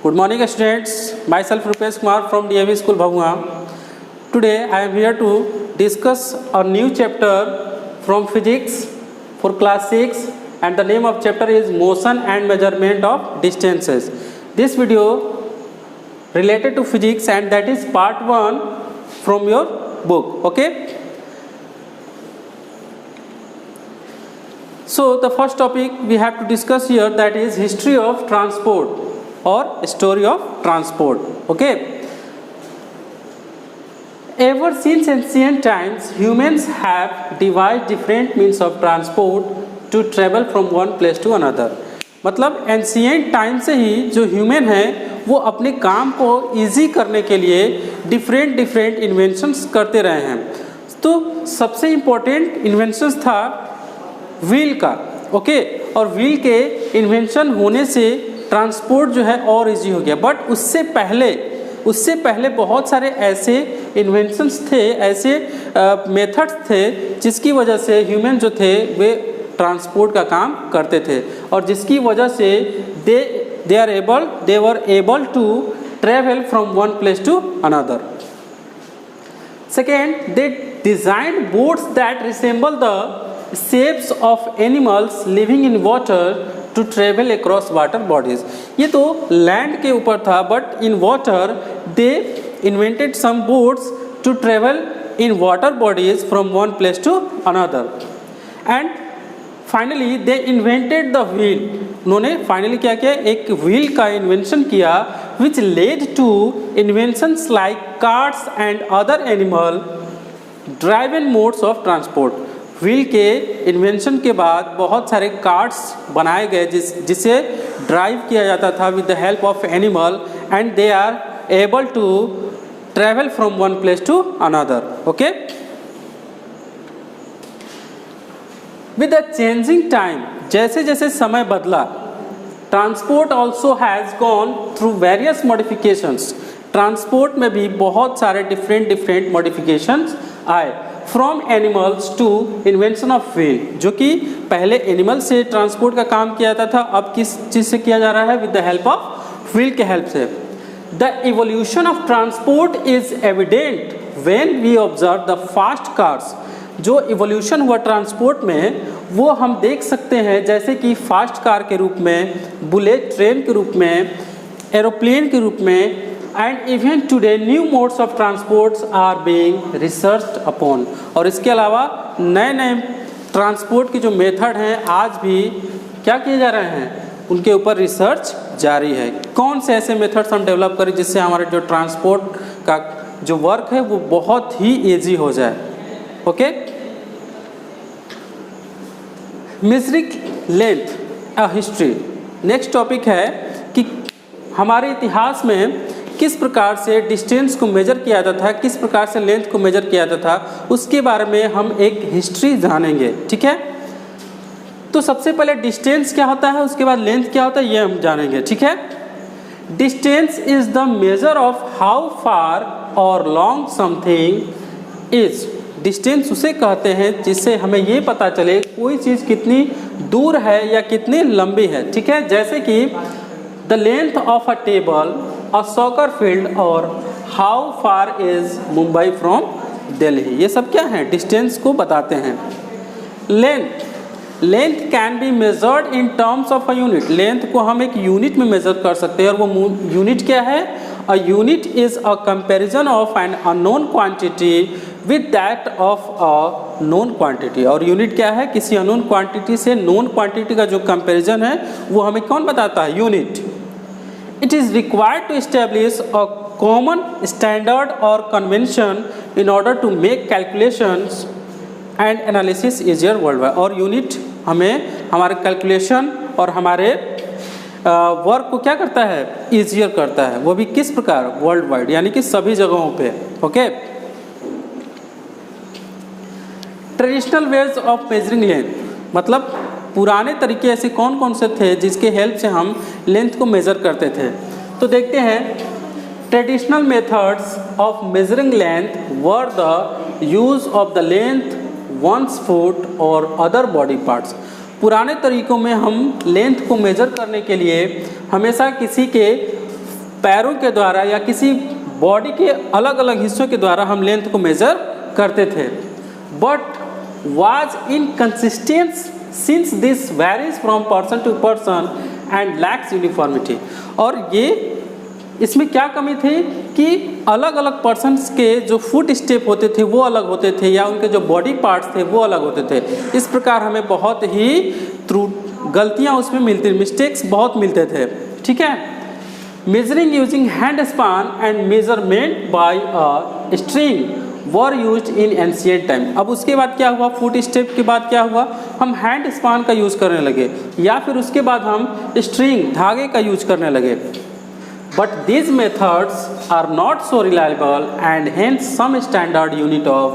Good morning students, myself Rupesh Kumar from DAV School Bhagua. Today I am here to discuss a new chapter from physics for class 6 and the name of chapter is motion and measurement of distances. This video related to physics and that is part 1 from your book. Okay. So the first topic we have to discuss here that is history of transport or story of transport. Okay. Ever since ancient times, humans have devised different means of transport to travel from one place to another. मतलब ancient time से ही जो human है वो अपने काम को easy करने के लिए डिफरेंट इन्वेंशंस करते रहे हैं. तो सबसे इम्पोर्टेंट इन्वेंशंस था व्हील का. ओके. और व्हील के इन्वेंशन होने से ट्रांसपोर्ट जो है और इजी हो गया. बट उससे पहले बहुत सारे ऐसे इन्वेंशंस थे, ऐसे मेथड्स थे जिसकी वजह से ह्यूमन जो थे वे ट्रांसपोर्ट का काम करते थे और जिसकी वजह से they were able to travel from one place to another. Second, they designed boats that resemble the shapes of animals living in water to travel across water bodies. ये तो लैंड के ऊपर था but in water they invented some boats to travel in water bodies from one place to another. And finally they invented the wheel. उन्होंने finally क्या किया, एक wheel का इन्वेंशन किया which led to inventions like carts and other animal driven modes of transport. Wheel के invention के बाद बहुत सारे कार्ट्स बनाए गए जिसे ड्राइव किया जाता था with the help of animal and they are able to travel from one place to another. Okay. With the changing time, जैसे जैसे समय बदला, transport also has gone through various modifications. Transport में भी बहुत सारे डिफरेंट मॉडिफिकेशंस आए. From animals to invention of wheel, जो कि पहले एनिमल से ट्रांसपोर्ट का काम किया जाता था, अब किस चीज़ से किया जा रहा है, with the help of wheel के हेल्प से. The evolution of transport is evident when we observe the fast cars. जो इवोल्यूशन हुआ ट्रांसपोर्ट में वो हम देख सकते हैं जैसे कि फास्ट कार के रूप में, बुलेट ट्रेन के रूप में, एरोप्लेन के रूप में. And even today new modes of transports are being researched upon. और इसके अलावा नए ट्रांसपोर्ट के जो मेथड हैं आज भी क्या किए जा रहे हैं, उनके ऊपर रिसर्च जारी है. कौन से ऐसे मेथड्स हम डेवलप करें जिससे हमारे जो ट्रांसपोर्ट का जो वर्क है वो बहुत ही ईजी हो जाए. Okay. Measuring length a history. Next topic है कि हमारे इतिहास में किस प्रकार से डिस्टेंस को मेजर किया जाता था, किस प्रकार से लेंथ को मेजर किया जाता था, उसके बारे में हम एक हिस्ट्री जानेंगे. ठीक है. तो सबसे पहले डिस्टेंस क्या होता है, उसके बाद लेंथ क्या होता है, ये हम जानेंगे. ठीक है. Distance is the measure of how far और लॉन्ग समथिंग इज. डिस्टेंस उसे कहते हैं जिससे हमें ये पता चले कोई चीज़ कितनी दूर है या कितनी लंबी है. ठीक है. जैसे कि the length of a table, a soccer field और how far is Mumbai from Delhi. ये सब क्या है, डिस्टेंस को बताते हैं. Length can be measured in terms of a unit. Length को हम एक यूनिट में मेजर कर सकते हैं और वो यूनिट क्या है, a unit is a comparison of an unknown quantity with that of a known quantity. और यूनिट क्या है, किसी अननोन क्वांटिटी से नोन क्वांटिटी का जो कंपैरिजन है वो हमें कौन बताता है, unit. It is required to establish a common standard or convention in order to make calculations and analysis easier worldwide. और यूनिट हमें हमारे कैलकुलेशन और हमारे वर्क को क्या करता है, ईजियर करता है. वो भी किस प्रकार, वर्ल्ड वाइड, यानी कि सभी जगहों पे. Okay. Traditional ways of measuring length, मतलब पुराने तरीके ऐसे कौन कौन से थे जिसके हेल्प से हम लेंथ को मेज़र करते थे. तो देखते हैं. Traditional methods of measuring length were the use of the length one's foot और अदर बॉडी पार्ट्स. पुराने तरीकों में हम लेंथ को मेजर करने के लिए हमेशा किसी के पैरों के द्वारा या किसी बॉडी के अलग अलग हिस्सों के द्वारा हम लेंथ को मेजर करते थे, but was inconsistent since this varies from person to person and lacks uniformity। और ये इसमें क्या कमी थी कि अलग अलग पर्सन्स के जो फुट स्टेप होते थे वो अलग होते थे या उनके जो बॉडी पार्ट्स थे वो अलग होते थे। इस प्रकार हमें बहुत ही गलतियाँ उसमें मिलती, मिस्टेक्स बहुत मिलते थे। ठीक है, measuring using hand span and measurement by a string were use in ancient time. अब उसके बाद क्या हुआ, फुट स्टेप के बाद क्या हुआ, हम हैंड स्पान का यूज़ करने लगे या फिर उसके बाद हम स्ट्रिंग धागे का यूज करने लगे। But these methods are not so reliable and hence some standard unit of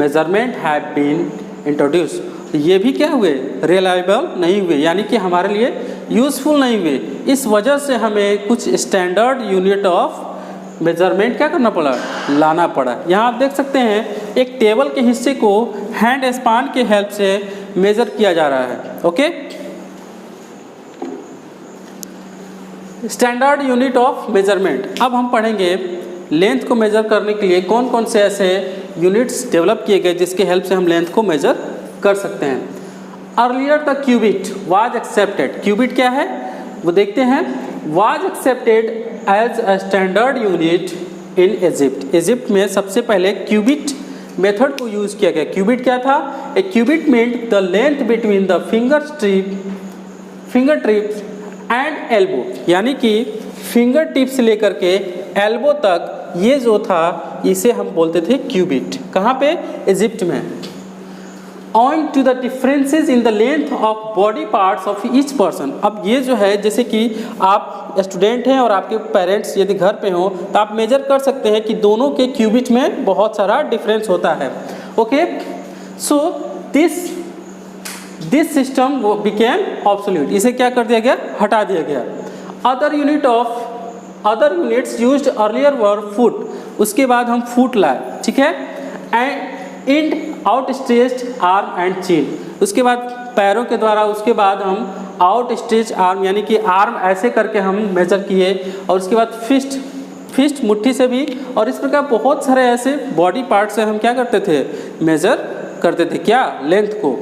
measurement have been introduced। ये भी क्या हुए, रिलायबल नहीं हुए, यानी कि हमारे लिए यूज़फुल नहीं हुए। इस वजह से हमें कुछ स्टैंडर्ड यूनिट ऑफ मेजरमेंट क्या करना पड़ा, लाना पड़ा। यहाँ आप देख सकते हैं एक टेबल के हिस्से को हैंड स्पान के हेल्प से मेज़र किया जा रहा है। Okay, standard unit of measurement. अब हम पढ़ेंगे लेंथ को मेजर करने के लिए कौन कौन से ऐसे यूनिट्स डेवलप किए गए जिसके हेल्प से हम लेंथ को मेजर कर सकते हैं। Earlier the cubit was accepted. Cubit क्या है वो देखते हैं। Was accepted as a standard unit in Egypt. Egypt में सबसे पहले क्यूबिट मेथड को यूज़ किया गया। क्यूबिट क्या था, a cubit meant the length between the fingertips and elbow, यानी कि फिंगर टिप से लेकर के एल्बो तक ये जो था इसे हम बोलते थे क्यूबिट। कहाँ पे, इजिप्ट में। Owing to the differences in the length of body parts of each person। अब ये जो है जैसे कि आप स्टूडेंट हैं और आपके पेरेंट्स यदि घर पे हों तो आप मेजर कर सकते हैं कि दोनों के क्यूबिट में बहुत सारा डिफरेंस होता है। Okay, so this system became absolute. इसे क्या कर दिया गया, हटा दिया गया। Other units used earlier were foot. उसके बाद हम फुट लाए, ठीक है, and end outstretched arm and chin. उसके बाद पैरों के द्वारा उसके बाद हम आउट स्ट्रेच आर्म यानी कि आर्म ऐसे करके हम मेजर किए, और उसके बाद फिस्ट मुट्ठी से भी, और इस प्रकार बहुत सारे ऐसे बॉडी पार्ट से हम क्या करते थे, मेजर करते थे क्या, लेंथ को।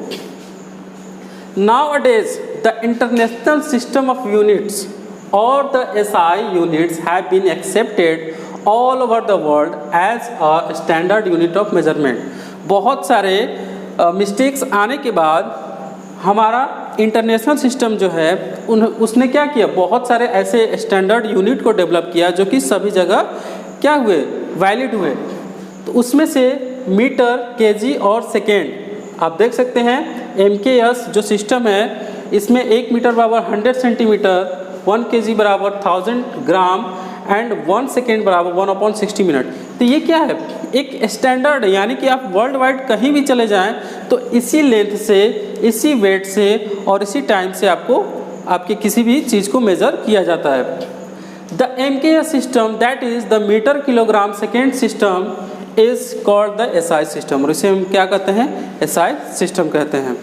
Nowadays, the international system of units or the SI units have been accepted all over the world as a standard unit of measurement। बहुत सारे मिस्टेक्स आने के बाद हमारा इंटरनेशनल सिस्टम जो है उसने क्या किया, बहुत सारे ऐसे स्टैंडर्ड यूनिट को डेवलप किया जो कि सभी जगह क्या हुए, वैलिड हुए। तो उसमें से मीटर, केजी और सेकेंड आप देख सकते हैं। MKS जो सिस्टम है इसमें 1 मीटर बराबर 100 सेंटीमीटर, 1 kg बराबर 1000 ग्राम एंड 1 सेकेंड बराबर 1/60 मिनट। तो ये क्या है, एक स्टैंडर्ड है, यानी कि आप वर्ल्ड वाइड कहीं भी चले जाएं तो इसी लेंथ से, इसी वेट से और इसी टाइम से आपको आपके किसी भी चीज़ को मेज़र किया जाता है। The MKS system that is the metre kilogram second system is called the SI system, और इसे हम क्या कहते हैं, SI सिस्टम कहते हैं।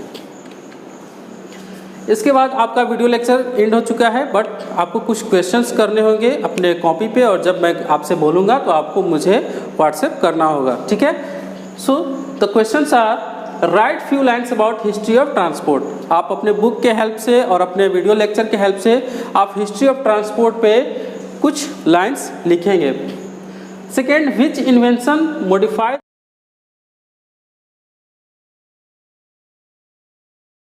इसके बाद आपका वीडियो लेक्चर एंड हो चुका है, बट आपको कुछ क्वेश्चंस करने होंगे अपने कॉपी पे, और जब मैं आपसे बोलूँगा तो आपको मुझे व्हाट्सएप करना होगा, ठीक है। So the questions are write few lines about history of transport. आप अपने बुक के हेल्प से और अपने वीडियो लेक्चर के हेल्प से आप हिस्ट्री ऑफ ट्रांसपोर्ट पे कुछ लाइन्स लिखेंगे। सेकेंड, विच इन्वेंशन मॉडिफाइड